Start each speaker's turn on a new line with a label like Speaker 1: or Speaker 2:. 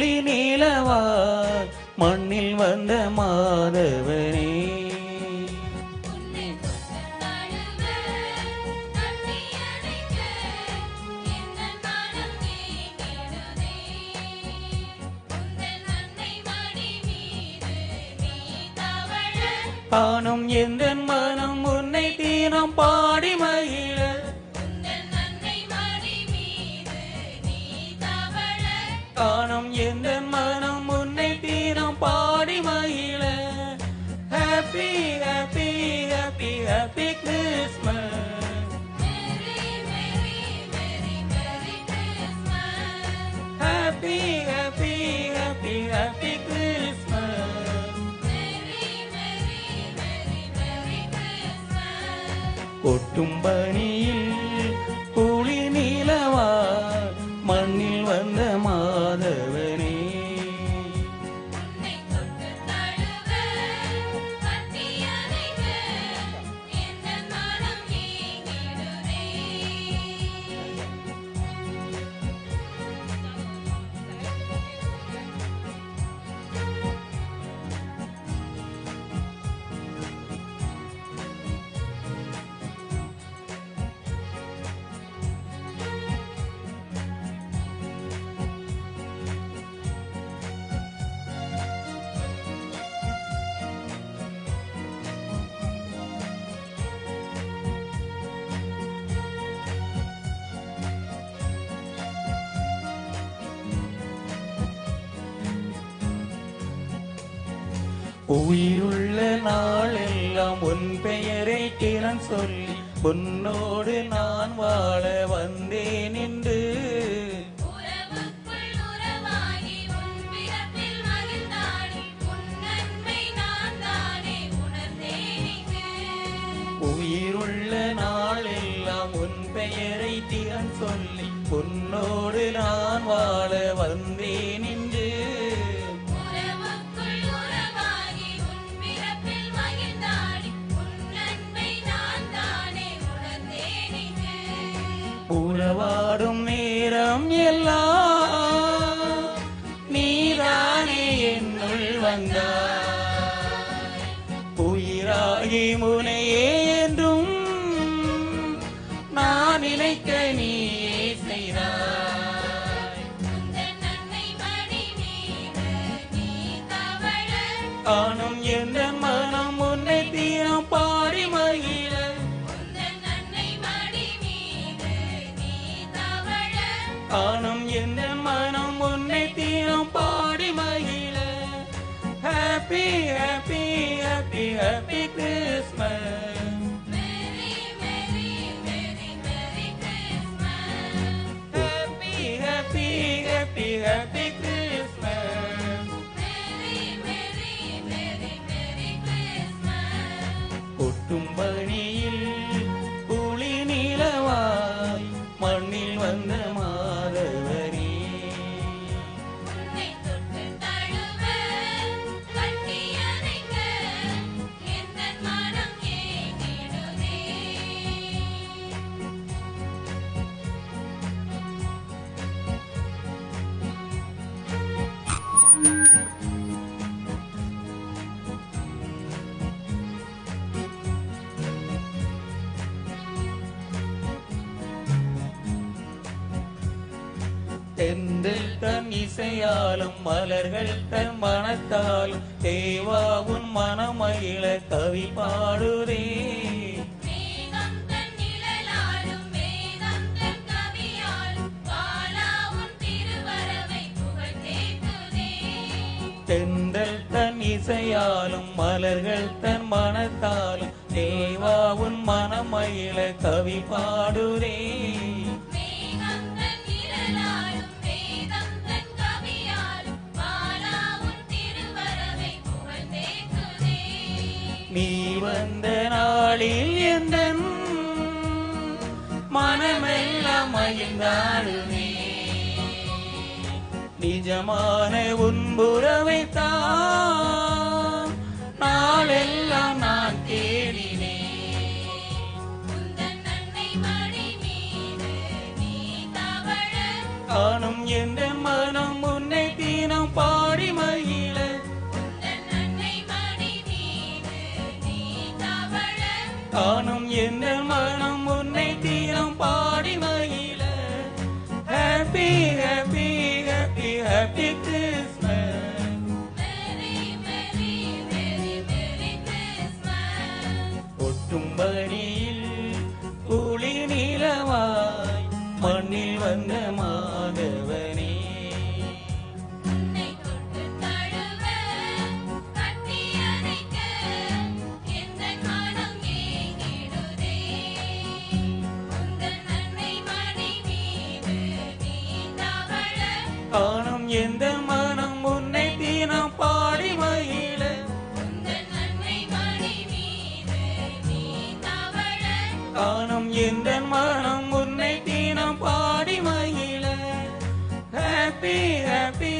Speaker 1: புலி நீலவா மண்ணில் வந்த மாதவனே ஆனும் எந்த மனம் உன்னை தீனம் பாடி மகிழ ஆனும் எந்த மனம் உன்னை தீனம் பாடி மகிழ happy happy happy happy Christmas happy happy happy happy கொட்டும் பனியில் புலி நீலவா மண்ணில் வந்த மாதவனே உயிருள்ள நாளெல்லாம் உன் பெயரை திறன் சொல்லி உன்னோடு நான் வாழ வந்தேன் என்று உயிருள்ள நாளெல்லாம் உன் பெயரை திறன் சொல்லி உன்னோடு நான் வாழ வந்தேன் என்று உறவாடும் நேரம் எல்லாம் நீதானே என்னுள் வந்தாய் உயிராகி முனையே என்றும் நான் நினைக்க நீயே செய்தாய் ஆனும் எந்த மனம் உன்னை தீரம் பாடி மகிழ ஆனும் எந்த மனம் உன்னை தீனம் பாடி மகிழ happy happy happy happy Christmas happy happy happy happy Christmas கொட்டும் பனியில் புலி நீலவாய் மண்ணில் வந்த மாதவனே தென்றல் தன் இசையாலும் மலர்கள் தன் மனத்தாலும் தேவாவுன் மனமகிழ கவி பாடுதே தென்றல் தன் இசையாலும் மலர்கள் தன் மனத்தாலும் தேவாவுன் மனமகிழ கவி பாடுதே நீ வந்த நாளில் எந்த மனமெல்லாம் மகிழ்ந்தாடுமே நிஜமான உன்புறவைத்தான் நாளெல்லாம் நான் தேடினேன் காணும் எந்த மனம் உன்னை தீனம் happy Christmas. ஒட்டும்படியில் குளி நிலவாய் மண்ணில் வந்த மாதவனே. காணும் எந்த மனம் உன்னை தினம் பாடி மகிழ. காணும் எந்த மனம் உன்னை தினம் பாடி மகிழ. Happy happy